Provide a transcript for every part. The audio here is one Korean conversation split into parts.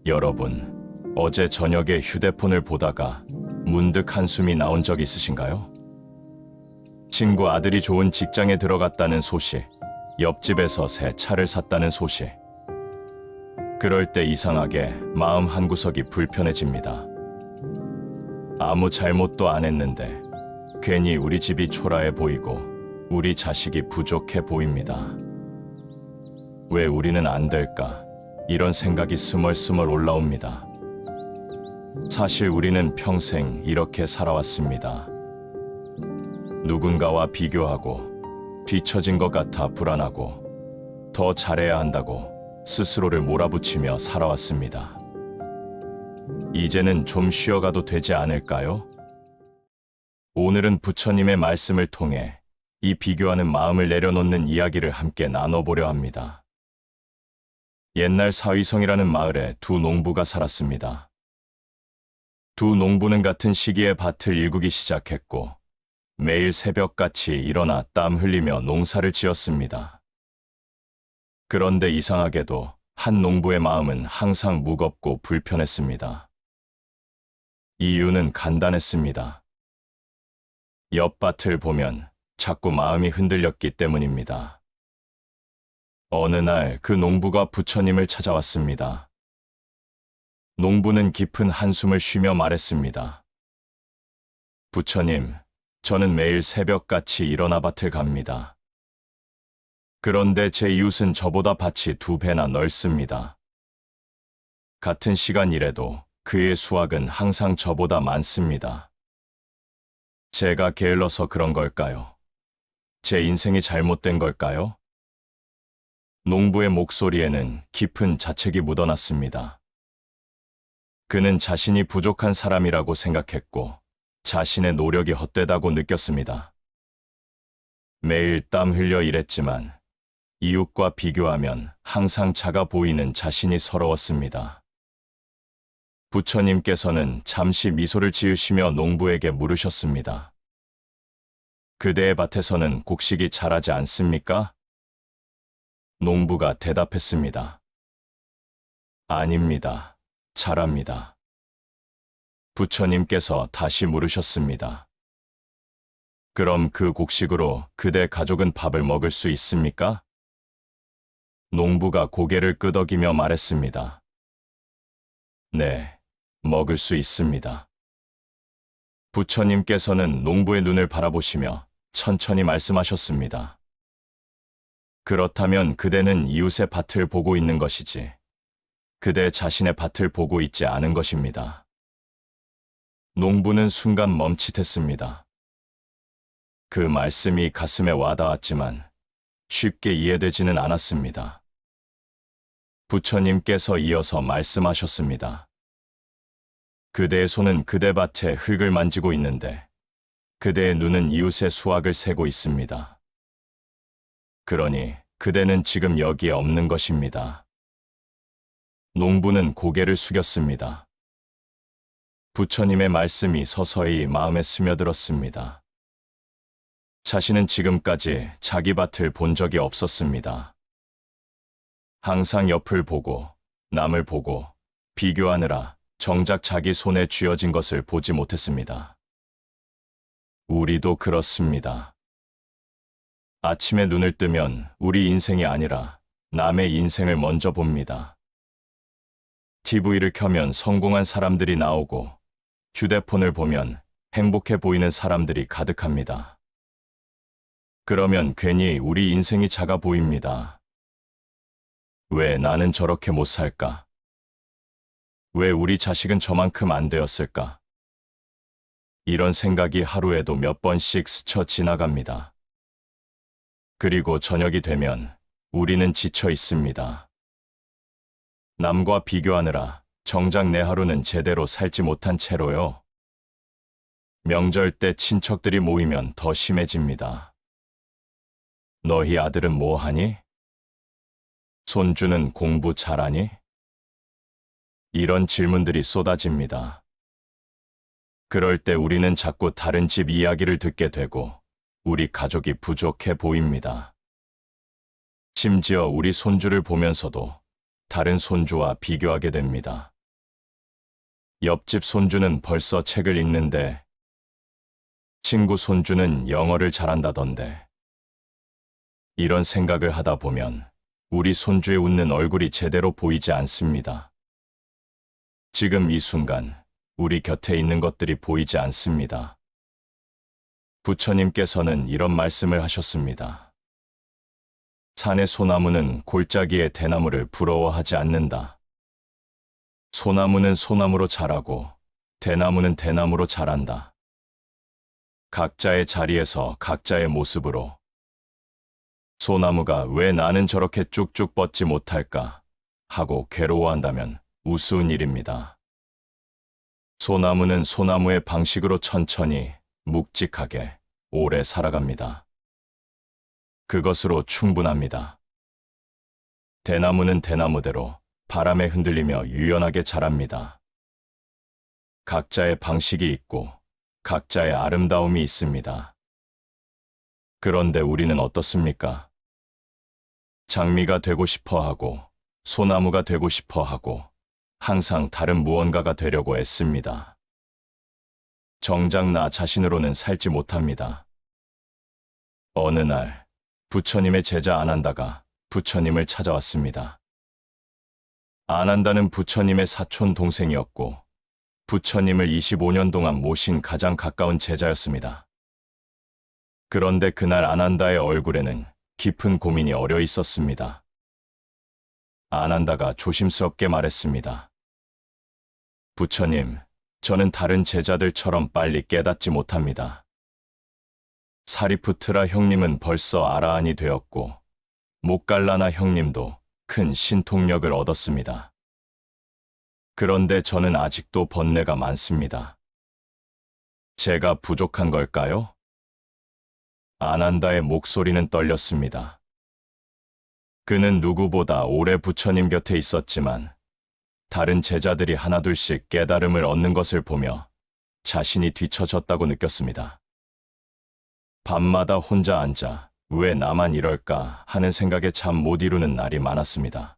여러분, 어제 저녁에 휴대폰을 보다가 문득 한숨이 나온 적 있으신가요? 친구 아들이 좋은 직장에 들어갔다는 소식, 옆집에서 새 차를 샀다는 소식. 그럴 때 이상하게 마음 한구석이 불편해집니다. 아무 잘못도 안 했는데 괜히 우리 집이 초라해 보이고 우리 자식이 부족해 보입니다. 왜 우리는 안 될까? 이런 생각이 스멀스멀 올라옵니다. 사실 우리는 평생 이렇게 살아왔습니다. 누군가와 비교하고 뒤처진 것 같아 불안하고 더 잘해야 한다고 스스로를 몰아붙이며 살아왔습니다. 이제는 좀 쉬어가도 되지 않을까요? 오늘은 부처님의 말씀을 통해 이 비교하는 마음을 내려놓는 이야기를 함께 나눠보려 합니다. 옛날 사위성이라는 마을에 두 농부가 살았습니다. 두 농부는 같은 시기에 밭을 일구기 시작했고 매일 새벽같이 일어나 땀 흘리며 농사를 지었습니다. 그런데 이상하게도 한 농부의 마음은 항상 무겁고 불편했습니다. 이유는 간단했습니다. 옆밭을 보면 자꾸 마음이 흔들렸기 때문입니다. 어느 날 그 농부가 부처님을 찾아왔습니다. 농부는 깊은 한숨을 쉬며 말했습니다. 부처님, 저는 매일 새벽같이 일어나 밭을 갑니다. 그런데 제 이웃은 저보다 밭이 2배나 넓습니다. 같은 시간 일해도 그의 수확은 항상 저보다 많습니다. 제가 게을러서 그런 걸까요? 제 인생이 잘못된 걸까요? 농부의 목소리에는 깊은 자책이 묻어났습니다. 그는 자신이 부족한 사람이라고 생각했고 자신의 노력이 헛되다고 느꼈습니다. 매일 땀 흘려 일했지만 이웃과 비교하면 항상 작아 보이는 자신이 서러웠습니다. 부처님께서는 잠시 미소를 지으시며 농부에게 물으셨습니다. 그대의 밭에서는 곡식이 자라지 않습니까? 농부가 대답했습니다. 아닙니다. 자랍니다. 부처님께서 다시 물으셨습니다. 그럼 그 곡식으로 그대 가족은 밥을 먹을 수 있습니까? 농부가 고개를 끄덕이며 말했습니다. 네, 먹을 수 있습니다. 부처님께서는 농부의 눈을 바라보시며 천천히 말씀하셨습니다. 그렇다면 그대는 이웃의 밭을 보고 있는 것이지, 그대 자신의 밭을 보고 있지 않은 것입니다. 농부는 순간 멈칫했습니다. 그 말씀이 가슴에 와닿았지만 쉽게 이해되지는 않았습니다. 부처님께서 이어서 말씀하셨습니다. 그대의 손은 그대 밭의 흙을 만지고 있는데 그대의 눈은 이웃의 수확을 세고 있습니다. 그러니 그대는 지금 여기에 없는 것입니다. 농부는 고개를 숙였습니다. 부처님의 말씀이 서서히 마음에 스며들었습니다. 자신은 지금까지 자기 밭을 본 적이 없었습니다. 항상 옆을 보고 남을 보고 비교하느라 정작 자기 손에 쥐어진 것을 보지 못했습니다. 우리도 그렇습니다. 아침에 눈을 뜨면 우리 인생이 아니라 남의 인생을 먼저 봅니다. TV를 켜면 성공한 사람들이 나오고 휴대폰을 보면 행복해 보이는 사람들이 가득합니다. 그러면 괜히 우리 인생이 작아 보입니다. 왜 나는 저렇게 못 살까? 왜 우리 자식은 저만큼 안 되었을까? 이런 생각이 하루에도 몇 번씩 스쳐 지나갑니다. 그리고 저녁이 되면 우리는 지쳐 있습니다. 남과 비교하느라 정작 내 하루는 제대로 살지 못한 채로요. 명절 때 친척들이 모이면 더 심해집니다. 너희 아들은 뭐 하니? 손주는 공부 잘하니? 이런 질문들이 쏟아집니다. 그럴 때 우리는 자꾸 다른 집 이야기를 듣게 되고 우리 가족이 부족해 보입니다. 심지어 우리 손주를 보면서도 다른 손주와 비교하게 됩니다. 옆집 손주는 벌써 책을 읽는데 친구 손주는 영어를 잘한다던데. 이런 생각을 하다 보면 우리 손주의 웃는 얼굴이 제대로 보이지 않습니다. 지금 이 순간 우리 곁에 있는 것들이 보이지 않습니다. 부처님께서는 이런 말씀을 하셨습니다. 산의 소나무는 골짜기의 대나무를 부러워하지 않는다. 소나무는 소나무로 자라고 대나무는 대나무로 자란다. 각자의 자리에서 각자의 모습으로. 소나무가 왜 나는 저렇게 쭉쭉 뻗지 못할까 하고 괴로워한다면 우스운 일입니다. 소나무는 소나무의 방식으로 천천히, 묵직하게, 오래 살아갑니다. 그것으로 충분합니다. 대나무는 대나무대로 바람에 흔들리며 유연하게 자랍니다. 각자의 방식이 있고 각자의 아름다움이 있습니다. 그런데 우리는 어떻습니까? 장미가 되고 싶어 하고 소나무가 되고 싶어 하고 항상 다른 무언가가 되려고 애씁니다. 정작 나 자신으로는 살지 못합니다. 어느 날 부처님의 제자 아난다가 부처님을 찾아왔습니다. 아난다는 부처님의 사촌 동생이었고 부처님을 25년 동안 모신 가장 가까운 제자였습니다. 그런데 그날 아난다의 얼굴에는 깊은 고민이 어려 있었습니다. 아난다가 조심스럽게 말했습니다. 부처님, 저는 다른 제자들처럼 빨리 깨닫지 못합니다. 사리푸트라 형님은 벌써 아라한이 되었고 모갈라나 형님도 큰 신통력을 얻었습니다. 그런데 저는 아직도 번뇌가 많습니다. 제가 부족한 걸까요? 아난다의 목소리는 떨렸습니다. 그는 누구보다 오래 부처님 곁에 있었지만 다른 제자들이 하나둘씩 깨달음을 얻는 것을 보며 자신이 뒤처졌다고 느꼈습니다. 밤마다 혼자 앉아 왜 나만 이럴까 하는 생각에 잠 못 이루는 날이 많았습니다.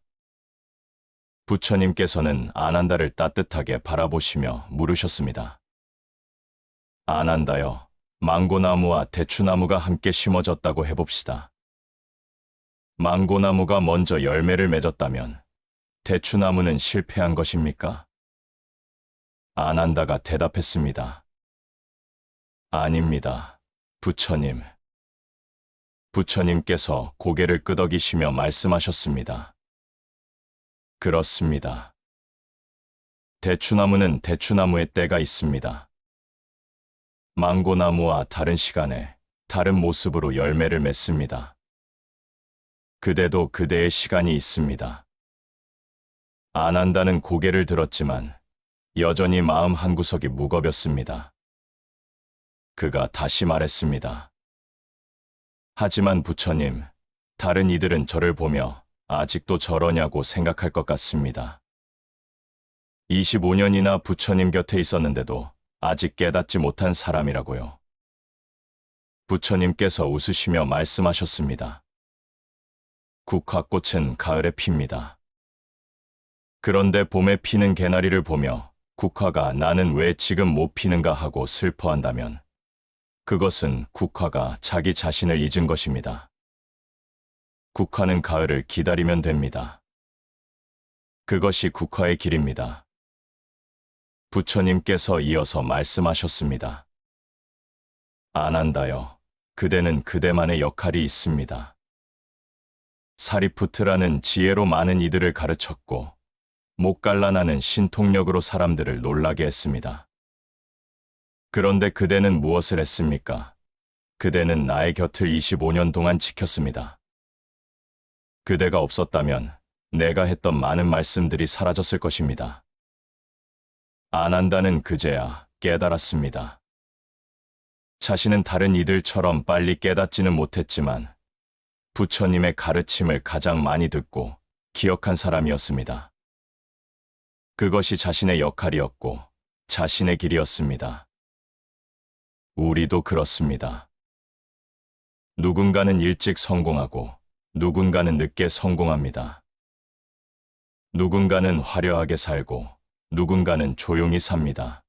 부처님께서는 아난다를 따뜻하게 바라보시며 물으셨습니다. 아난다여, 망고나무와 대추나무가 함께 심어졌다고 해봅시다. 망고나무가 먼저 열매를 맺었다면 대추나무는 실패한 것입니까? 아난다가 대답했습니다. 아닙니다, 부처님. 부처님께서 고개를 끄덕이시며 말씀하셨습니다. 그렇습니다. 대추나무는 대추나무의 때가 있습니다. 망고나무와 다른 시간에 다른 모습으로 열매를 맺습니다. 그대도 그대의 시간이 있습니다. 아난다는 고개를 들었지만 여전히 마음 한구석이 무겁였습니다. 그가 다시 말했습니다. 하지만 부처님, 다른 이들은 저를 보며 아직도 저러냐고 생각할 것 같습니다. 25년이나 부처님 곁에 있었는데도 아직 깨닫지 못한 사람이라고요. 부처님께서 웃으시며 말씀하셨습니다. 국화꽃은 가을에 핍니다. 그런데 봄에 피는 개나리를 보며 국화가 나는 왜 지금 못 피는가 하고 슬퍼한다면 그것은 국화가 자기 자신을 잊은 것입니다. 국화는 가을을 기다리면 됩니다. 그것이 국화의 길입니다. 부처님께서 이어서 말씀하셨습니다. 아난다여, 그대는 그대만의 역할이 있습니다. 사리푸트라는 지혜로 많은 이들을 가르쳤고 모갈라나는 신통력으로 사람들을 놀라게 했습니다. 그런데 그대는 무엇을 했습니까? 그대는 나의 곁을 25년 동안 지켰습니다. 그대가 없었다면 내가 했던 많은 말씀들이 사라졌을 것입니다. 아난다는 그제야 깨달았습니다. 자신은 다른 이들처럼 빨리 깨닫지는 못했지만 부처님의 가르침을 가장 많이 듣고 기억한 사람이었습니다. 그것이 자신의 역할이었고 자신의 길이었습니다. 우리도 그렇습니다. 누군가는 일찍 성공하고 누군가는 늦게 성공합니다. 누군가는 화려하게 살고 누군가는 조용히 삽니다.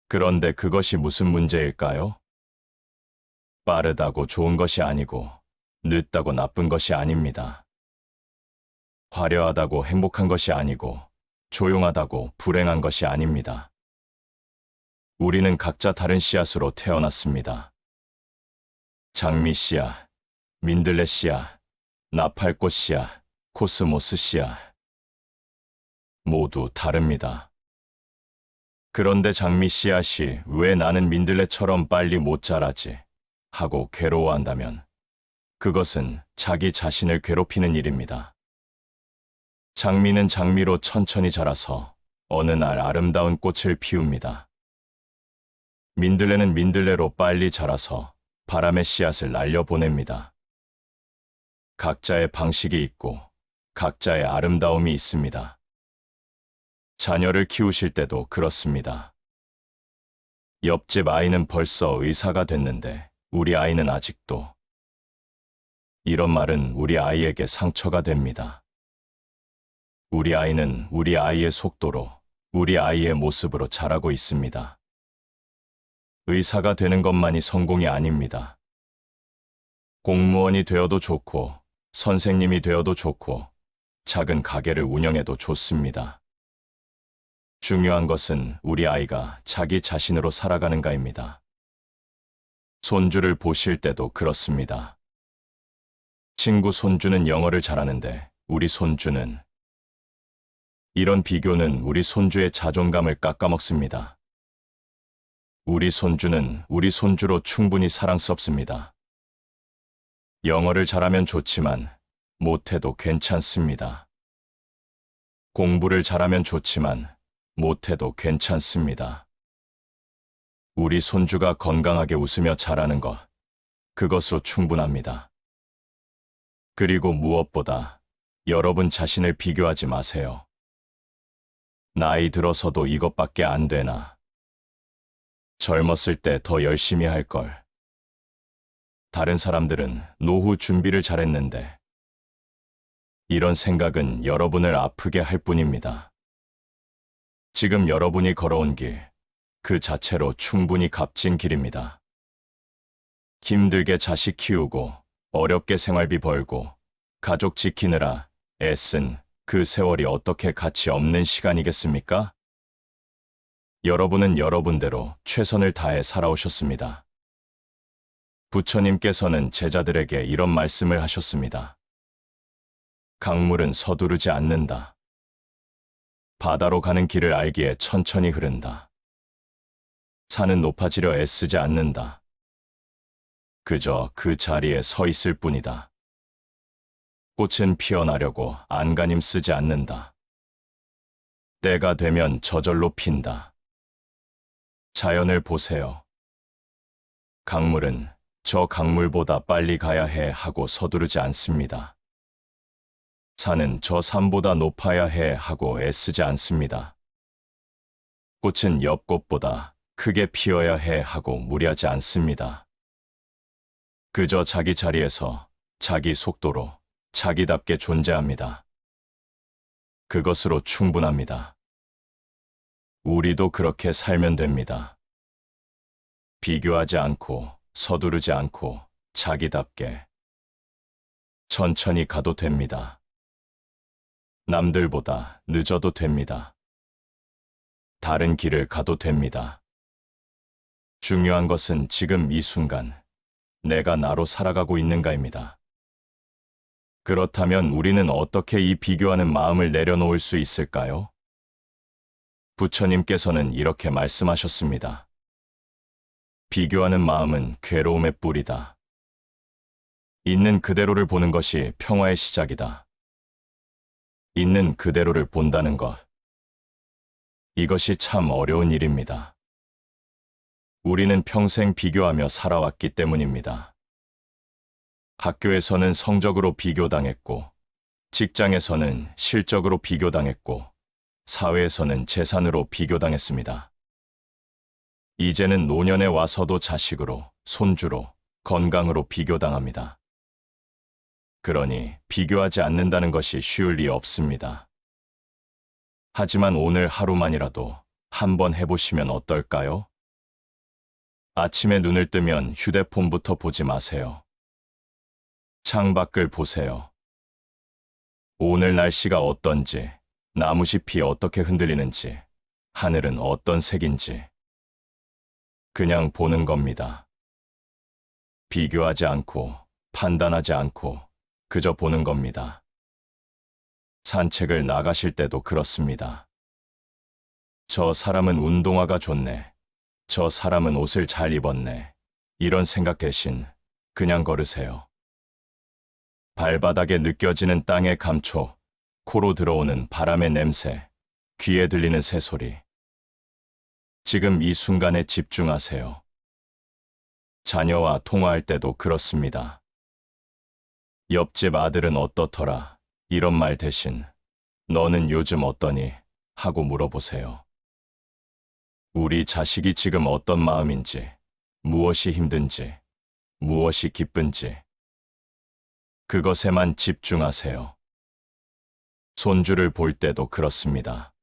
그런데 그것이 무슨 문제일까요? 빠르다고 좋은 것이 아니고 늦다고 나쁜 것이 아닙니다. 화려하다고 행복한 것이 아니고 조용하다고 불행한 것이 아닙니다. 우리는 각자 다른 씨앗으로 태어났습니다. 장미 씨앗, 민들레 씨앗, 나팔꽃 씨앗, 코스모스 씨앗. 모두 다릅니다. 그런데 장미 씨앗이 왜 나는 민들레처럼 빨리 못 자라지 하고 괴로워한다면 그것은 자기 자신을 괴롭히는 일입니다. 장미는 장미로 천천히 자라서 어느 날 아름다운 꽃을 피웁니다. 민들레는 민들레로 빨리 자라서 바람의 씨앗을 날려보냅니다. 각자의 방식이 있고 각자의 아름다움이 있습니다. 자녀를 키우실 때도 그렇습니다. 옆집 아이는 벌써 의사가 됐는데 우리 아이는 아직도. 이런 말은 우리 아이에게 상처가 됩니다. 우리 아이는 우리 아이의 속도로, 우리 아이의 모습으로 자라고 있습니다. 의사가 되는 것만이 성공이 아닙니다. 공무원이 되어도 좋고, 선생님이 되어도 좋고, 작은 가게를 운영해도 좋습니다. 중요한 것은 우리 아이가 자기 자신으로 살아가는가입니다. 손주를 보실 때도 그렇습니다. 친구 손주는 영어를 잘하는데 우리 손주는. 이런 비교는 우리 손주의 자존감을 깎아먹습니다. 우리 손주는 우리 손주로 충분히 사랑스럽습니다. 영어를 잘하면 좋지만 못해도 괜찮습니다. 공부를 잘하면 좋지만 못해도 괜찮습니다. 우리 손주가 건강하게 웃으며 자라는 것, 그것으로 충분합니다. 그리고 무엇보다 여러분 자신을 비교하지 마세요. 나이 들어서도 이것밖에 안 되나? 젊었을 때 더 열심히 할 걸. 다른 사람들은 노후 준비를 잘했는데 이런 생각은 여러분을 아프게 할 뿐입니다. 지금 여러분이 걸어온 길, 그 자체로 충분히 값진 길입니다. 힘들게 자식 키우고 어렵게 생활비 벌고 가족 지키느라 애쓴 그 세월이 어떻게 가치 없는 시간이겠습니까? 여러분은 여러분대로 최선을 다해 살아오셨습니다. 부처님께서는 제자들에게 이런 말씀을 하셨습니다. 강물은 서두르지 않는다. 바다로 가는 길을 알기에 천천히 흐른다. 산은 높아지려 애쓰지 않는다. 그저 그 자리에 서 있을 뿐이다. 꽃은 피어나려고 안간힘 쓰지 않는다. 때가 되면 저절로 핀다. 자연을 보세요. 강물은 저 강물보다 빨리 가야 해 하고 서두르지 않습니다. 산은 저 산보다 높아야 해 하고 애쓰지 않습니다. 꽃은 옆 꽃보다 크게 피어야 해 하고 무리하지 않습니다. 그저 자기 자리에서 자기 속도로 자기답게 존재합니다. 그것으로 충분합니다. 우리도 그렇게 살면 됩니다. 비교하지 않고 서두르지 않고 자기답게 천천히 가도 됩니다. 남들보다 늦어도 됩니다. 다른 길을 가도 됩니다. 중요한 것은 지금 이 순간 내가 나로 살아가고 있는가입니다. 그렇다면 우리는 어떻게 이 비교하는 마음을 내려놓을 수 있을까요? 부처님께서는 이렇게 말씀하셨습니다. 비교하는 마음은 괴로움의 뿌리다. 있는 그대로를 보는 것이 평화의 시작이다. 있는 그대로를 본다는 것. 이것이 참 어려운 일입니다. 우리는 평생 비교하며 살아왔기 때문입니다. 학교에서는 성적으로 비교당했고, 직장에서는 실적으로 비교당했고, 사회에서는 재산으로 비교당했습니다. 이제는 노년에 와서도 자식으로, 손주로, 건강으로 비교당합니다. 그러니 비교하지 않는다는 것이 쉬울 리 없습니다. 하지만 오늘 하루만이라도 한번 해보시면 어떨까요? 아침에 눈을 뜨면 휴대폰부터 보지 마세요. 창밖을 보세요. 오늘 날씨가 어떤지, 나무잎이 어떻게 흔들리는지, 하늘은 어떤 색인지. 그냥 보는 겁니다. 비교하지 않고, 판단하지 않고, 그저 보는 겁니다. 산책을 나가실 때도 그렇습니다. 저 사람은 운동화가 좋네. 저 사람은 옷을 잘 입었네. 이런 생각 대신 그냥 걸으세요. 발바닥에 느껴지는 땅의 감촉, 코로 들어오는 바람의 냄새, 귀에 들리는 새소리. 지금 이 순간에 집중하세요. 자녀와 통화할 때도 그렇습니다. 옆집 아들은 어떻더라? 이런 말 대신 너는 요즘 어떠니? 하고 물어보세요. 우리 자식이 지금 어떤 마음인지, 무엇이 힘든지, 무엇이 기쁜지, 그것에만 집중하세요. 손주를 볼 때도 그렇습니다.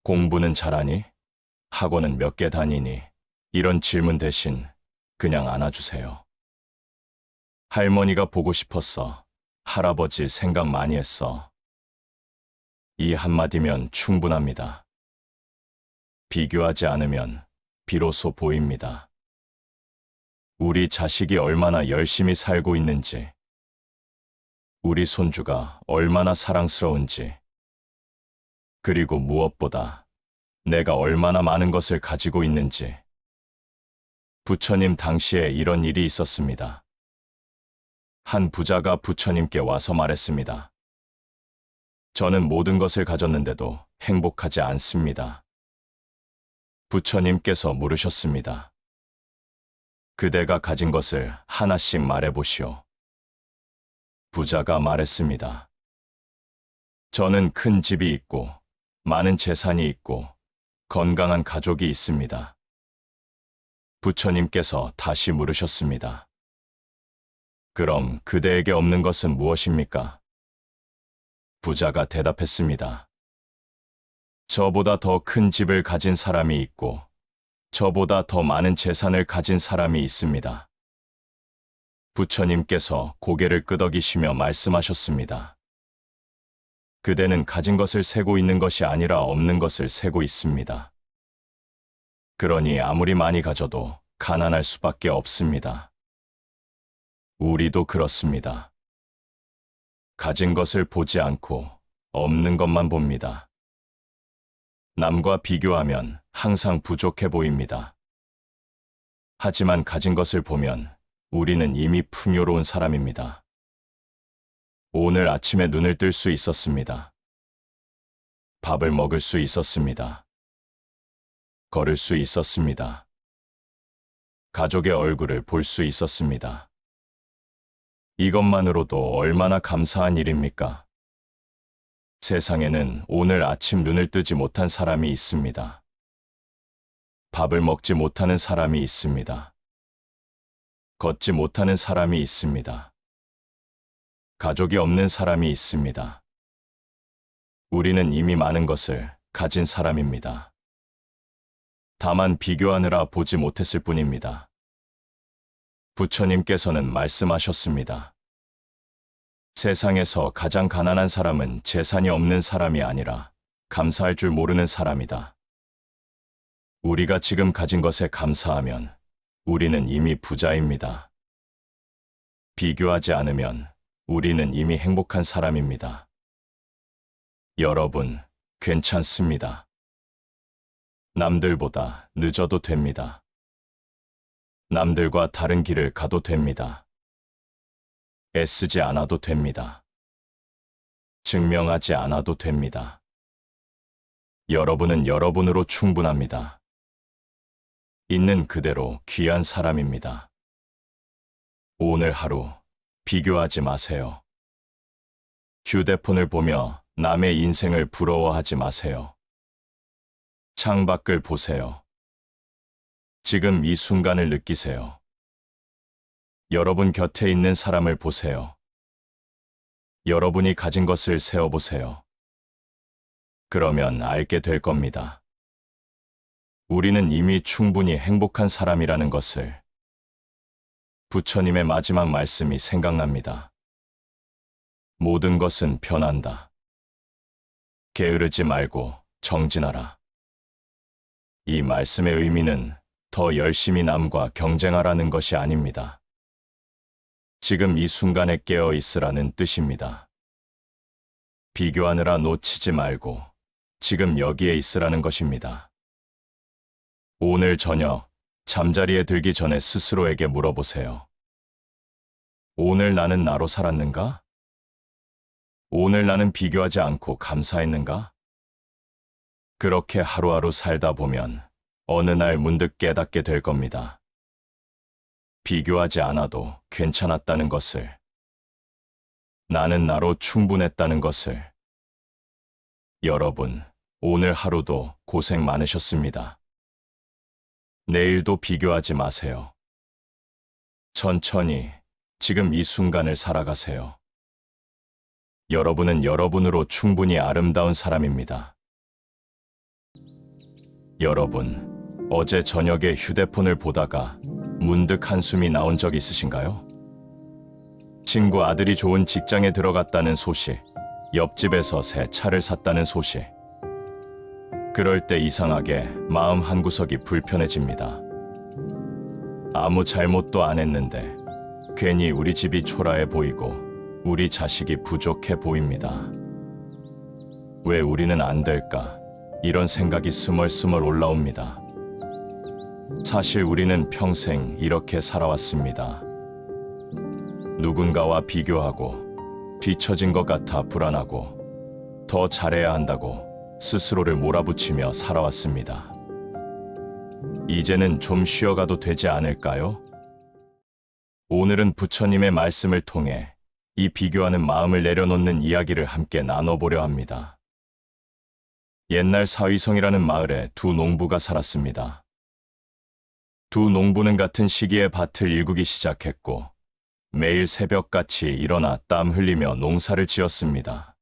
공부는 잘하니? 학원은 몇 개 다니니? 이런 질문 대신 그냥 안아주세요. 할머니가 보고 싶었어. 할아버지 생각 많이 했어. 이 한마디면 충분합니다. 비교하지 않으면 비로소 보입니다. 우리 자식이 얼마나 열심히 살고 있는지, 우리 손주가 얼마나 사랑스러운지, 그리고 무엇보다 내가 얼마나 많은 것을 가지고 있는지. 부처님 당시에 이런 일이 있었습니다. 한 부자가 부처님께 와서 말했습니다. 저는 모든 것을 가졌는데도 행복하지 않습니다. 부처님께서 물으셨습니다. 그대가 가진 것을 하나씩 말해보시오. 부자가 말했습니다. 저는 큰 집이 있고, 많은 재산이 있고, 건강한 가족이 있습니다. 부처님께서 다시 물으셨습니다. 그럼 그대에게 없는 것은 무엇입니까? 부자가 대답했습니다. 저보다 더 큰 집을 가진 사람이 있고, 저보다 더 많은 재산을 가진 사람이 있습니다. 부처님께서 고개를 끄덕이시며 말씀하셨습니다. 그대는 가진 것을 세고 있는 것이 아니라 없는 것을 세고 있습니다. 그러니 아무리 많이 가져도 가난할 수밖에 없습니다. 우리도 그렇습니다. 가진 것을 보지 않고 없는 것만 봅니다. 남과 비교하면 항상 부족해 보입니다. 하지만 가진 것을 보면 우리는 이미 풍요로운 사람입니다. 오늘 아침에 눈을 뜰 수 있었습니다. 밥을 먹을 수 있었습니다. 걸을 수 있었습니다. 가족의 얼굴을 볼 수 있었습니다. 이것만으로도 얼마나 감사한 일입니까? 세상에는 오늘 아침 눈을 뜨지 못한 사람이 있습니다. 밥을 먹지 못하는 사람이 있습니다. 걷지 못하는 사람이 있습니다. 가족이 없는 사람이 있습니다. 우리는 이미 많은 것을 가진 사람입니다. 다만 비교하느라 보지 못했을 뿐입니다. 부처님께서는 말씀하셨습니다. 세상에서 가장 가난한 사람은 재산이 없는 사람이 아니라 감사할 줄 모르는 사람이다. 우리가 지금 가진 것에 감사하면 우리는 이미 부자입니다. 비교하지 않으면 우리는 이미 행복한 사람입니다. 여러분, 괜찮습니다. 남들보다 늦어도 됩니다. 남들과 다른 길을 가도 됩니다. 애쓰지 않아도 됩니다. 증명하지 않아도 됩니다. 여러분은 여러분으로 충분합니다. 있는 그대로 귀한 사람입니다. 오늘 하루 비교하지 마세요. 휴대폰을 보며 남의 인생을 부러워하지 마세요. 창밖을 보세요. 지금 이 순간을 느끼세요. 여러분 곁에 있는 사람을 보세요. 여러분이 가진 것을 세어보세요. 그러면 알게 될 겁니다. 우리는 이미 충분히 행복한 사람이라는 것을. 부처님의 마지막 말씀이 생각납니다. 모든 것은 변한다. 게으르지 말고 정진하라. 이 말씀의 의미는 더 열심히 남과 경쟁하라는 것이 아닙니다. 지금 이 순간에 깨어 있으라는 뜻입니다. 비교하느라 놓치지 말고 지금 여기에 있으라는 것입니다. 오늘 저녁 잠자리에 들기 전에 스스로에게 물어보세요. 오늘 나는 나로 살았는가? 오늘 나는 비교하지 않고 감사했는가? 그렇게 하루하루 살다 보면 어느 날 문득 깨닫게 될 겁니다. 비교하지 않아도 괜찮았다는 것을. 나는 나로 충분했다는 것을. 여러분, 오늘 하루도 고생 많으셨습니다. 내일도 비교하지 마세요. 천천히 지금 이 순간을 살아가세요. 여러분은 여러분으로 충분히 아름다운 사람입니다. 여러분, 어제 저녁에 휴대폰을 보다가 문득 한숨이 나온 적 있으신가요? 친구 아들이 좋은 직장에 들어갔다는 소식, 옆집에서 새 차를 샀다는 소식. 그럴 때 이상하게 마음 한구석이 불편해집니다. 아무 잘못도 안 했는데 괜히 우리 집이 초라해 보이고 우리 자식이 부족해 보입니다. 왜 우리는 안 될까? 이런 생각이 스멀스멀 올라옵니다. 사실 우리는 평생 이렇게 살아왔습니다. 누군가와 비교하고 뒤처진 것 같아 불안하고 더 잘해야 한다고 스스로를 몰아붙이며 살아왔습니다. 이제는 좀 쉬어가도 되지 않을까요? 오늘은 부처님의 말씀을 통해 이 비교하는 마음을 내려놓는 이야기를 함께 나눠보려 합니다. 옛날 사위성이라는 마을에 두 농부가 살았습니다. 두 농부는 같은 시기에 밭을 일구기 시작했고 매일 새벽같이 일어나 땀 흘리며 농사를 지었습니다.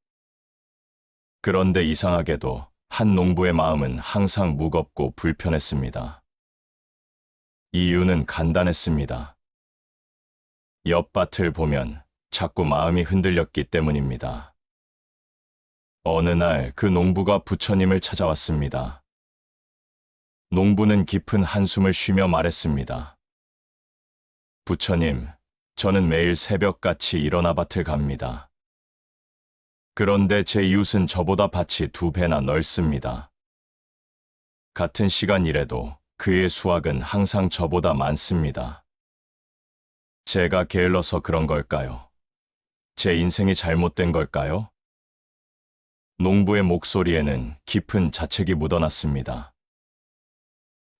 그런데 이상하게도 한 농부의 마음은 항상 무겁고 불편했습니다. 이유는 간단했습니다. 옆 밭을 보면 자꾸 마음이 흔들렸기 때문입니다. 어느 날 그 농부가 부처님을 찾아왔습니다. 농부는 깊은 한숨을 쉬며 말했습니다. 부처님, 저는 매일 새벽같이 일어나 밭을 갑니다. 그런데 제 이웃은 저보다 밭이 2배나 넓습니다. 같은 시간 일해도 그의 수확은 항상 저보다 많습니다. 제가 게을러서 그런 걸까요? 제 인생이 잘못된 걸까요? 농부의 목소리에는 깊은 자책이 묻어났습니다.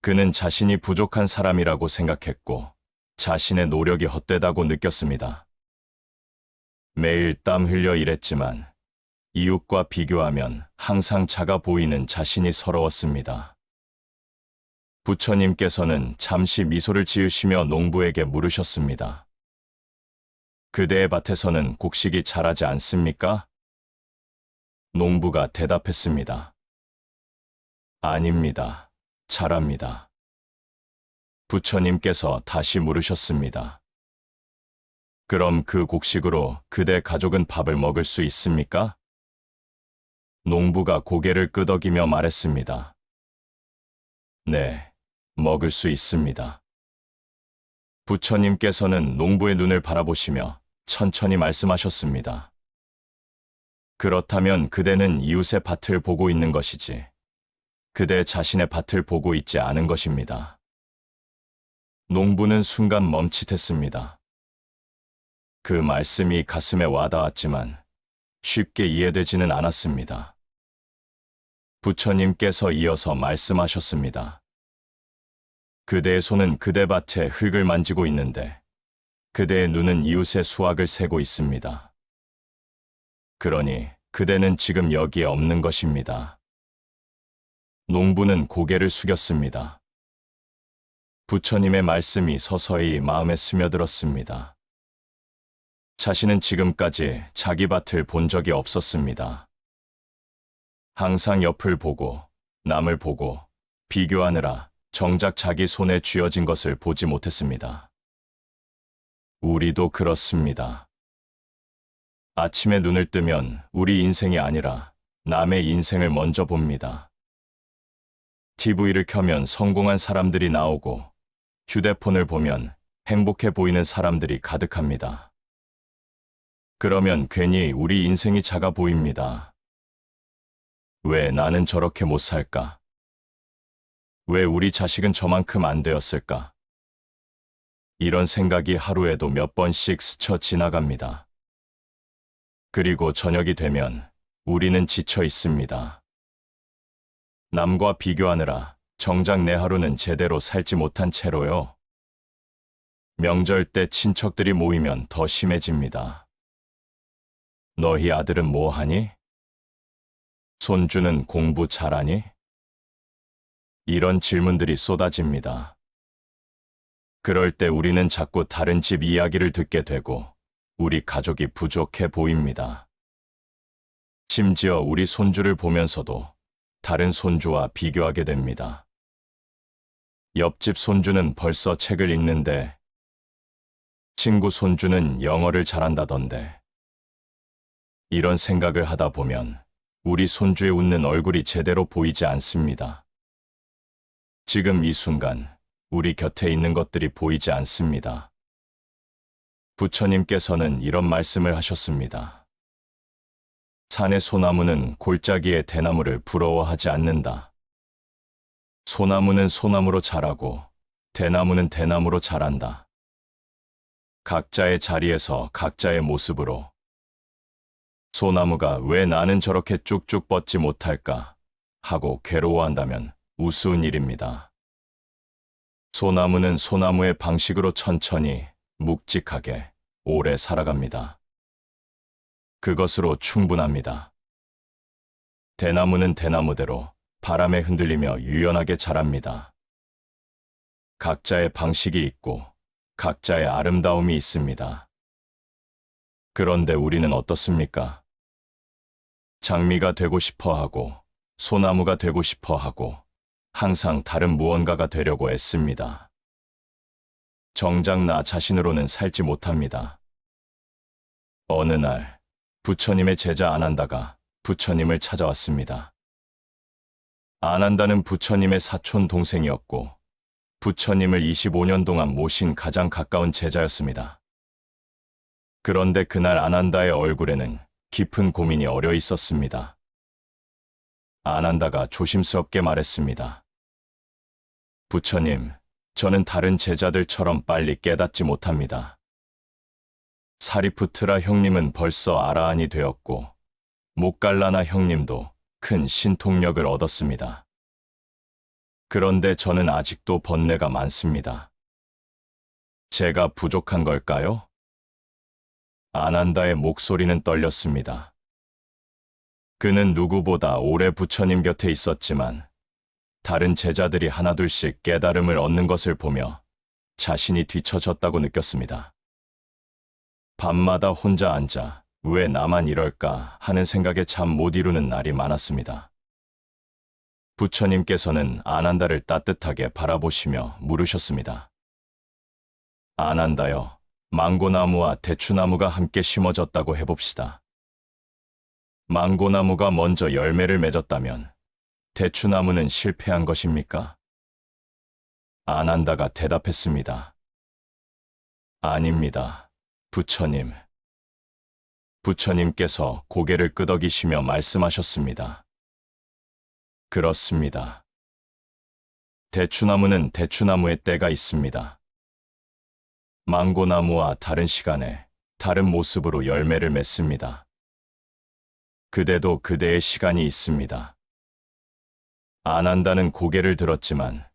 그는 자신이 부족한 사람이라고 생각했고 자신의 노력이 헛되다고 느꼈습니다. 매일 땀 흘려 일했지만 이웃과 비교하면 항상 작아 보이는 자신이 서러웠습니다. 부처님께서는 잠시 미소를 지으시며 농부에게 물으셨습니다. 그대의 밭에서는 곡식이 자라지 않습니까? 농부가 대답했습니다. 아닙니다. 자랍니다. 부처님께서 다시 물으셨습니다. 그럼 그 곡식으로 그대 가족은 밥을 먹을 수 있습니까? 농부가 고개를 끄덕이며 말했습니다. 네, 먹을 수 있습니다. 부처님께서는 농부의 눈을 바라보시며 천천히 말씀하셨습니다. 그렇다면 그대는 이웃의 밭을 보고 있는 것이지, 그대 자신의 밭을 보고 있지 않은 것입니다. 농부는 순간 멈칫했습니다. 그 말씀이 가슴에 와닿았지만 쉽게 이해되지는 않았습니다. 부처님께서 이어서 말씀하셨습니다. 그대의 손은 그대 밭의 흙을 만지고 있는데 그대의 눈은 이웃의 수확을 세고 있습니다. 그러니 그대는 지금 여기에 없는 것입니다. 농부는 고개를 숙였습니다. 부처님의 말씀이 서서히 마음에 스며들었습니다. 자신은 지금까지 자기 밭을 본 적이 없었습니다. 항상 옆을 보고 남을 보고 비교하느라 정작 자기 손에 쥐어진 것을 보지 못했습니다. 우리도 그렇습니다. 아침에 눈을 뜨면 우리 인생이 아니라 남의 인생을 먼저 봅니다. TV를 켜면 성공한 사람들이 나오고 휴대폰을 보면 행복해 보이는 사람들이 가득합니다. 그러면 괜히 우리 인생이 작아 보입니다. 왜 나는 저렇게 못 살까? 왜 우리 자식은 저만큼 안 되었을까? 이런 생각이 하루에도 몇 번씩 스쳐 지나갑니다. 그리고 저녁이 되면 우리는 지쳐 있습니다. 남과 비교하느라 정작 내 하루는 제대로 살지 못한 채로요. 명절 때 친척들이 모이면 더 심해집니다. 너희 아들은 뭐 하니? 손주는 공부 잘하니? 이런 질문들이 쏟아집니다. 그럴 때 우리는 자꾸 다른 집 이야기를 듣게 되고 우리 가족이 부족해 보입니다. 심지어 우리 손주를 보면서도 다른 손주와 비교하게 됩니다. 옆집 손주는 벌써 책을 읽는데 친구 손주는 영어를 잘한다던데. 이런 생각을 하다 보면 우리 손주의 웃는 얼굴이 제대로 보이지 않습니다. 지금 이 순간 우리 곁에 있는 것들이 보이지 않습니다. 부처님께서는 이런 말씀을 하셨습니다. 산의 소나무는 골짜기의 대나무를 부러워하지 않는다. 소나무는 소나무로 자라고 대나무는 대나무로 자란다. 각자의 자리에서 각자의 모습으로. 소나무가 왜 나는 저렇게 쭉쭉 뻗지 못할까 하고 괴로워한다면 우스운 일입니다. 소나무는 소나무의 방식으로 천천히 묵직하게 오래 살아갑니다. 그것으로 충분합니다. 대나무는 대나무대로 바람에 흔들리며 유연하게 자랍니다. 각자의 방식이 있고 각자의 아름다움이 있습니다. 그런데 우리는 어떻습니까? 장미가 되고 싶어 하고 소나무가 되고 싶어 하고 항상 다른 무언가가 되려고 애씁니다. 정작 나 자신으로는 살지 못합니다. 어느 날 부처님의 제자 아난다가 부처님을 찾아왔습니다. 아난다는 부처님의 사촌 동생이었고 부처님을 25년 동안 모신 가장 가까운 제자였습니다. 그런데 그날 아난다의 얼굴에는 깊은 고민이 어려 있었습니다. 아난다가 조심스럽게 말했습니다. 부처님, 저는 다른 제자들처럼 빨리 깨닫지 못합니다. 사리푸트라 형님은 벌써 아라한이 되었고 목갈라나 형님도 큰 신통력을 얻었습니다. 그런데 저는 아직도 번뇌가 많습니다. 제가 부족한 걸까요? 아난다의 목소리는 떨렸습니다. 그는 누구보다 오래 부처님 곁에 있었지만 다른 제자들이 하나둘씩 깨달음을 얻는 것을 보며 자신이 뒤처졌다고 느꼈습니다. 밤마다 혼자 앉아 왜 나만 이럴까 하는 생각에 잠 못 이루는 날이 많았습니다. 부처님께서는 아난다를 따뜻하게 바라보시며 물으셨습니다. 아난다여, 망고나무와 대추나무가 함께 심어졌다고 해봅시다. 망고나무가 먼저 열매를 맺었다면 대추나무는 실패한 것입니까? 아난다가 대답했습니다. 아닙니다, 부처님. 부처님께서 고개를 끄덕이시며 말씀하셨습니다. 그렇습니다. 대추나무는 대추나무의 때가 있습니다. 망고나무와 다른 시간에 다른 모습으로 열매를 맺습니다. 그대도 그대의 시간이 있습니다. 아난다는 고개를 들었지만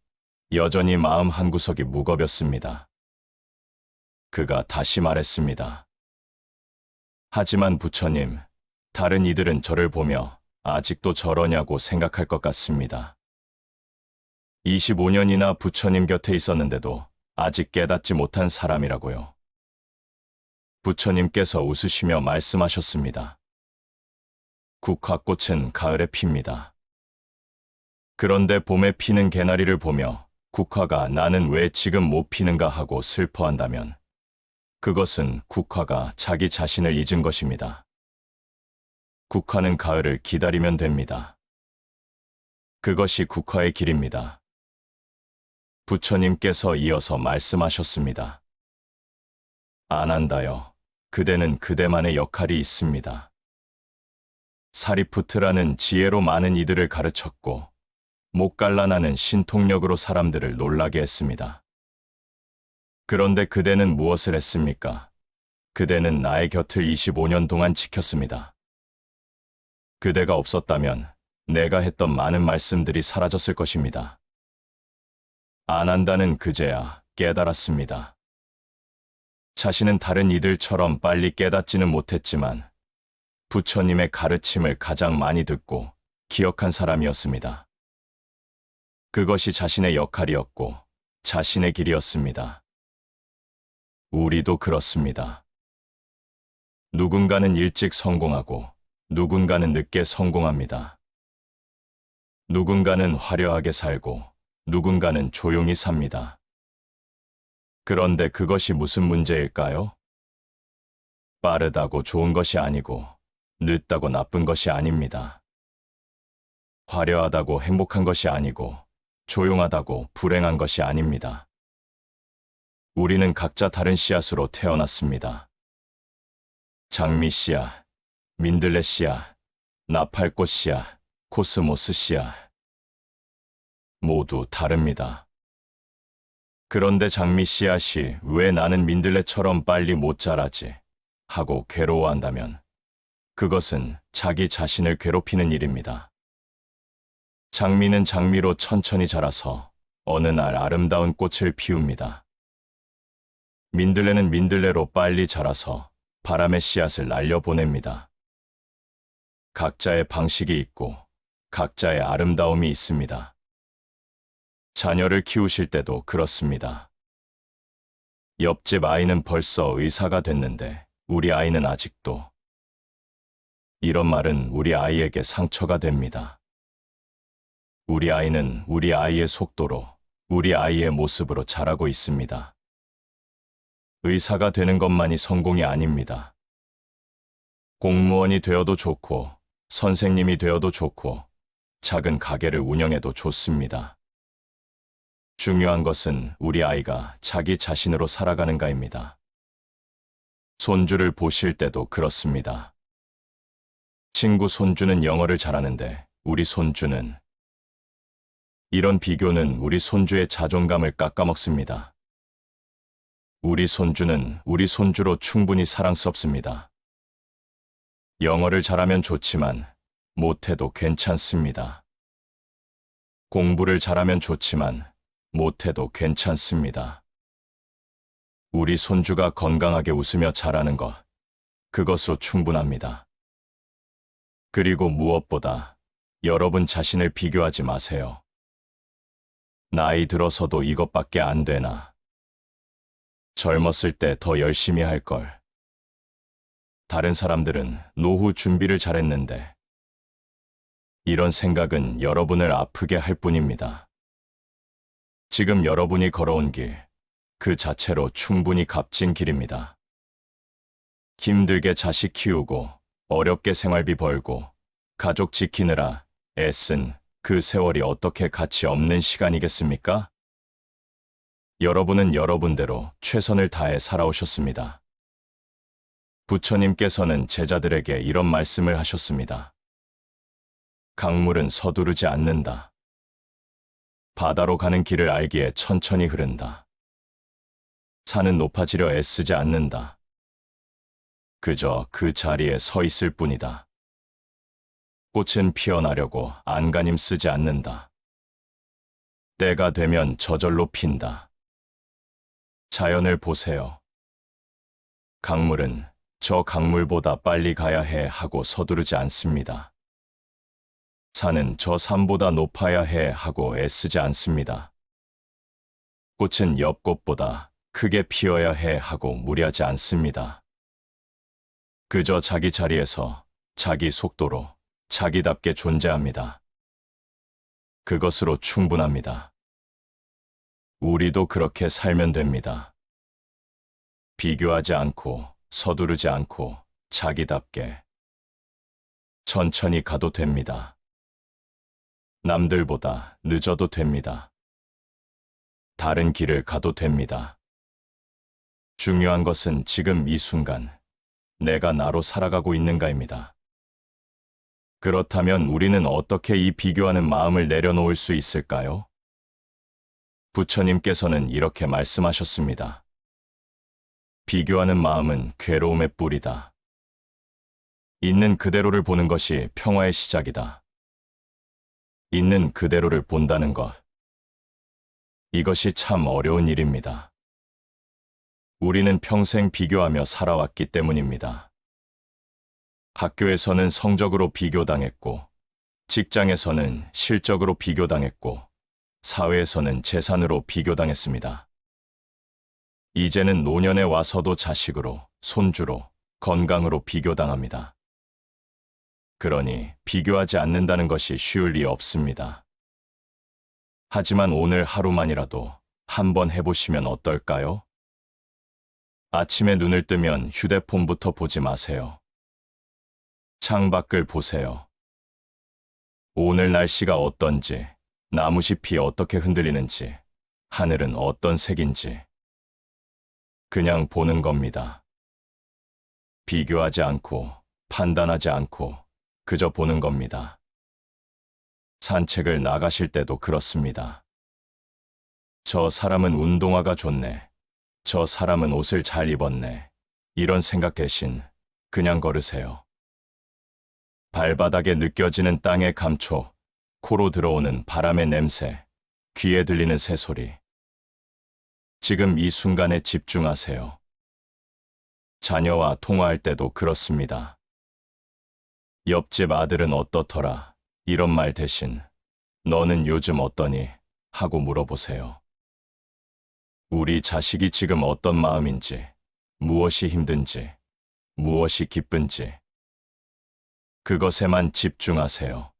여전히 마음 한구석이 무겁였습니다. 그가 다시 말했습니다. 하지만 부처님, 다른 이들은 저를 보며 아직도 저러냐고 생각할 것 같습니다. 25년이나 부처님 곁에 있었는데도 아직 깨닫지 못한 사람이라고요. 부처님께서 웃으시며 말씀하셨습니다. 국화꽃은 가을에 핍니다. 그런데 봄에 피는 개나리를 보며 국화가 나는 왜 지금 못 피는가 하고 슬퍼한다면 그것은 국화가 자기 자신을 잊은 것입니다. 국화는 가을을 기다리면 됩니다. 그것이 국화의 길입니다. 부처님께서 이어서 말씀하셨습니다. 아난다여, 그대는 그대만의 역할이 있습니다. 사리푸트라는 지혜로 많은 이들을 가르쳤고 목갈라나는 신통력으로 사람들을 놀라게 했습니다. 그런데 그대는 무엇을 했습니까? 그대는 나의 곁을 25년 동안 지켰습니다. 그대가 없었다면 내가 했던 많은 말씀들이 사라졌을 것입니다. 아난다는 그제야 깨달았습니다. 자신은 다른 이들처럼 빨리 깨닫지는 못했지만 부처님의 가르침을 가장 많이 듣고 기억한 사람이었습니다. 그것이 자신의 역할이었고 자신의 길이었습니다. 우리도 그렇습니다. 누군가는 일찍 성공하고 누군가는 늦게 성공합니다. 누군가는 화려하게 살고 누군가는 조용히 삽니다. 그런데 그것이 무슨 문제일까요? 빠르다고 좋은 것이 아니고 늦다고 나쁜 것이 아닙니다. 화려하다고 행복한 것이 아니고 조용하다고 불행한 것이 아닙니다. 우리는 각자 다른 씨앗으로 태어났습니다. 장미 씨앗, 민들레 씨앗, 나팔꽃 씨앗, 코스모스 씨앗. 모두 다릅니다. 그런데 장미 씨앗이 왜 나는 민들레처럼 빨리 못 자라지 하고 괴로워한다면 그것은 자기 자신을 괴롭히는 일입니다. 장미는 장미로 천천히 자라서 어느 날 아름다운 꽃을 피웁니다. 민들레는 민들레로 빨리 자라서 바람의 씨앗을 날려보냅니다. 각자의 방식이 있고 각자의 아름다움이 있습니다. 자녀를 키우실 때도 그렇습니다. 옆집 아이는 벌써 의사가 됐는데 우리 아이는 아직도. 이런 말은 우리 아이에게 상처가 됩니다. 우리 아이는 우리 아이의 속도로, 우리 아이의 모습으로 자라고 있습니다. 의사가 되는 것만이 성공이 아닙니다. 공무원이 되어도 좋고, 선생님이 되어도 좋고, 작은 가게를 운영해도 좋습니다. 중요한 것은 우리 아이가 자기 자신으로 살아가는가입니다. 손주를 보실 때도 그렇습니다. 친구 손주는 영어를 잘하는데 우리 손주는. 이런 비교는 우리 손주의 자존감을 깎아먹습니다. 우리 손주는 우리 손주로 충분히 사랑스럽습니다. 영어를 잘하면 좋지만 못해도 괜찮습니다. 공부를 잘하면 좋지만 못해도 괜찮습니다. 우리 손주가 건강하게 웃으며 자라는 것, 그것으로 충분합니다. 그리고 무엇보다 여러분 자신을 비교하지 마세요. 나이 들어서도 이것밖에 안 되나? 젊었을 때 더 열심히 할 걸. 다른 사람들은 노후 준비를 잘했는데 이런 생각은 여러분을 아프게 할 뿐입니다. 지금 여러분이 걸어온 길, 그 자체로 충분히 값진 길입니다. 힘들게 자식 키우고 어렵게 생활비 벌고 가족 지키느라 애쓴 그 세월이 어떻게 가치 없는 시간이겠습니까? 여러분은 여러분대로 최선을 다해 살아오셨습니다. 부처님께서는 제자들에게 이런 말씀을 하셨습니다. 강물은 서두르지 않는다. 바다로 가는 길을 알기에 천천히 흐른다. 산은 높아지려 애쓰지 않는다. 그저 그 자리에 서 있을 뿐이다. 꽃은 피어나려고 안간힘 쓰지 않는다. 때가 되면 저절로 핀다. 자연을 보세요. 강물은 저 강물보다 빨리 가야 해 하고 서두르지 않습니다. 산은 저 산보다 높아야 해 하고 애쓰지 않습니다. 꽃은 옆 꽃보다 크게 피어야 해 하고 무리하지 않습니다. 그저 자기 자리에서 자기 속도로 자기답게 존재합니다. 그것으로 충분합니다. 우리도 그렇게 살면 됩니다. 비교하지 않고 서두르지 않고 자기답게 천천히 가도 됩니다. 남들보다 늦어도 됩니다. 다른 길을 가도 됩니다. 중요한 것은 지금 이 순간 내가 나로 살아가고 있는가입니다. 그렇다면 우리는 어떻게 이 비교하는 마음을 내려놓을 수 있을까요? 부처님께서는 이렇게 말씀하셨습니다. 비교하는 마음은 괴로움의 뿌리다. 있는 그대로를 보는 것이 평화의 시작이다. 있는 그대로를 본다는 것. 이것이 참 어려운 일입니다. 우리는 평생 비교하며 살아왔기 때문입니다. 학교에서는 성적으로 비교당했고, 직장에서는 실적으로 비교당했고, 사회에서는 재산으로 비교당했습니다. 이제는 노년에 와서도 자식으로, 손주로, 건강으로 비교당합니다. 그러니 비교하지 않는다는 것이 쉬울 리 없습니다. 하지만 오늘 하루만이라도 한번 해보시면 어떨까요? 아침에 눈을 뜨면 휴대폰부터 보지 마세요. 창밖을 보세요. 오늘 날씨가 어떤지, 나무잎이 어떻게 흔들리는지, 하늘은 어떤 색인지. 그냥 보는 겁니다. 비교하지 않고, 판단하지 않고, 그저 보는 겁니다. 산책을 나가실 때도 그렇습니다. 저 사람은 운동화가 좋네. 저 사람은 옷을 잘 입었네. 이런 생각 대신 그냥 걸으세요. 발바닥에 느껴지는 땅의 감촉, 코로 들어오는 바람의 냄새, 귀에 들리는 새소리. 지금 이 순간에 집중하세요. 자녀와 통화할 때도 그렇습니다. 옆집 아들은 어떻더라? 이런 말 대신 너는 요즘 어떠니? 하고 물어보세요. 우리 자식이 지금 어떤 마음인지, 무엇이 힘든지, 무엇이 기쁜지, 그것에만 집중하세요.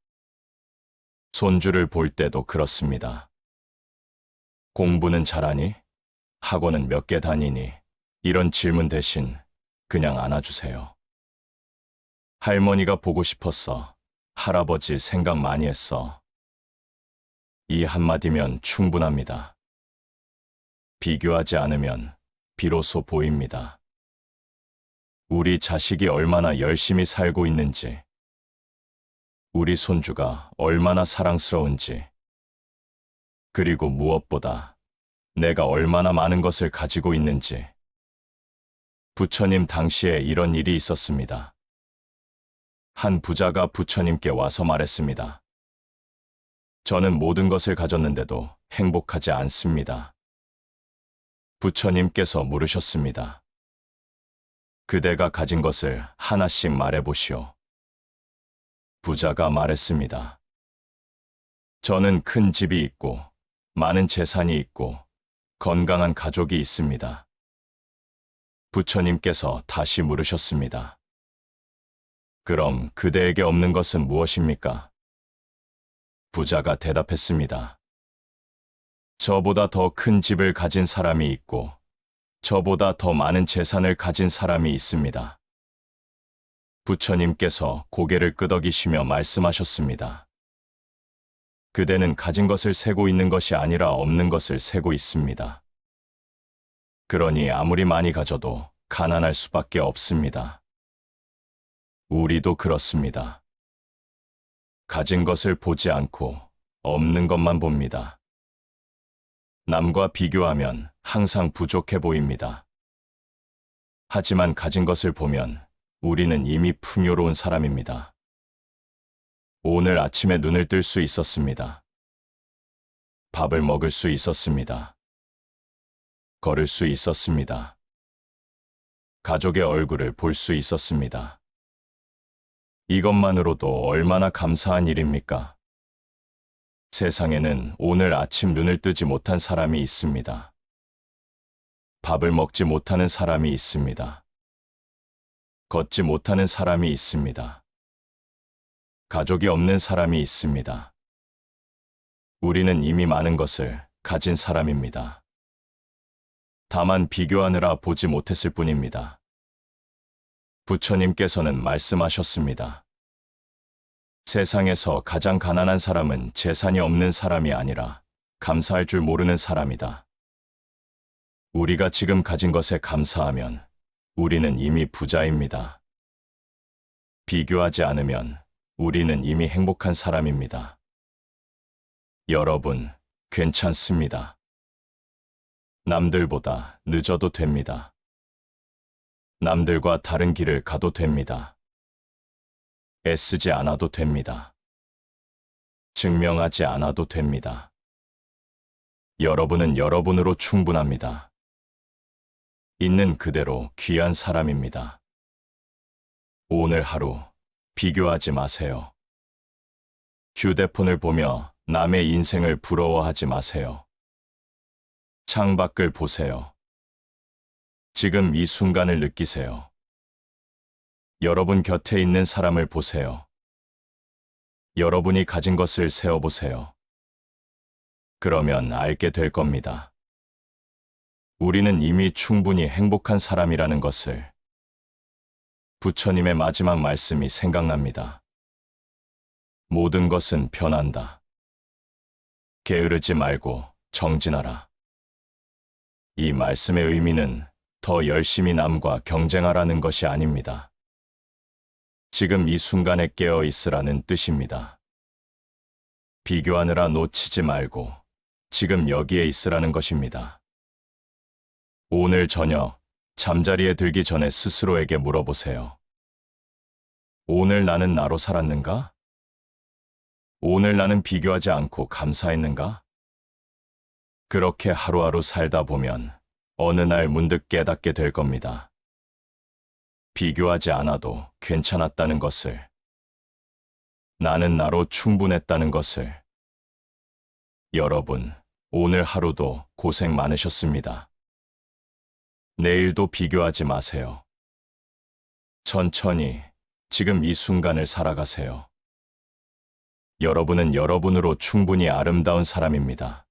손주를 볼 때도 그렇습니다. 공부는 잘하니? 학원은 몇 개 다니니? 이런 질문 대신 그냥 안아주세요. 할머니가 보고 싶었어. 할아버지 생각 많이 했어. 이 한마디면 충분합니다. 비교하지 않으면 비로소 보입니다. 우리 자식이 얼마나 열심히 살고 있는지, 우리 손주가 얼마나 사랑스러운지, 그리고 무엇보다 내가 얼마나 많은 것을 가지고 있는지. 부처님 당시에 이런 일이 있었습니다. 한 부자가 부처님께 와서 말했습니다. 저는 모든 것을 가졌는데도 행복하지 않습니다. 부처님께서 물으셨습니다. 그대가 가진 것을 하나씩 말해보시오. 부자가 말했습니다. 저는 큰 집이 있고, 많은 재산이 있고, 건강한 가족이 있습니다. 부처님께서 다시 물으셨습니다. 그럼 그대에게 없는 것은 무엇입니까? 부자가 대답했습니다. 저보다 더 큰 집을 가진 사람이 있고, 저보다 더 많은 재산을 가진 사람이 있습니다. 부처님께서 고개를 끄덕이시며 말씀하셨습니다. 그대는 가진 것을 세고 있는 것이 아니라 없는 것을 세고 있습니다. 그러니 아무리 많이 가져도 가난할 수밖에 없습니다. 우리도 그렇습니다. 가진 것을 보지 않고 없는 것만 봅니다. 남과 비교하면 항상 부족해 보입니다. 하지만 가진 것을 보면 우리는 이미 풍요로운 사람입니다. 오늘 아침에 눈을 뜰 수 있었습니다. 밥을 먹을 수 있었습니다. 걸을 수 있었습니다. 가족의 얼굴을 볼 수 있었습니다. 이것만으로도 얼마나 감사한 일입니까? 세상에는 오늘 아침 눈을 뜨지 못한 사람이 있습니다. 밥을 먹지 못하는 사람이 있습니다. 걷지 못하는 사람이 있습니다. 가족이 없는 사람이 있습니다. 우리는 이미 많은 것을 가진 사람입니다. 다만 비교하느라 보지 못했을 뿐입니다. 부처님께서는 말씀하셨습니다. 세상에서 가장 가난한 사람은 재산이 없는 사람이 아니라 감사할 줄 모르는 사람이다. 우리가 지금 가진 것에 감사하면 우리는 이미 부자입니다. 비교하지 않으면 우리는 이미 행복한 사람입니다. 여러분, 괜찮습니다. 남들보다 늦어도 됩니다. 남들과 다른 길을 가도 됩니다. 애쓰지 않아도 됩니다. 증명하지 않아도 됩니다. 여러분은 여러분으로 충분합니다. 있는 그대로 귀한 사람입니다. 오늘 하루 비교하지 마세요. 휴대폰을 보며 남의 인생을 부러워하지 마세요. 창밖을 보세요. 지금 이 순간을 느끼세요. 여러분 곁에 있는 사람을 보세요. 여러분이 가진 것을 세어보세요. 그러면 알게 될 겁니다. 우리는 이미 충분히 행복한 사람이라는 것을. 부처님의 마지막 말씀이 생각납니다. 모든 것은 변한다. 게으르지 말고 정진하라. 이 말씀의 의미는 더 열심히 남과 경쟁하라는 것이 아닙니다. 지금 이 순간에 깨어 있으라는 뜻입니다. 비교하느라 놓치지 말고 지금 여기에 있으라는 것입니다. 오늘 저녁 잠자리에 들기 전에 스스로에게 물어보세요. 오늘 나는 나로 살았는가? 오늘 나는 비교하지 않고 감사했는가? 그렇게 하루하루 살다 보면 어느 날 문득 깨닫게 될 겁니다. 비교하지 않아도 괜찮았다는 것을. 나는 나로 충분했다는 것을. 여러분, 오늘 하루도 고생 많으셨습니다. 내일도 비교하지 마세요. 천천히 지금 이 순간을 살아가세요. 여러분은 여러분으로 충분히 아름다운 사람입니다.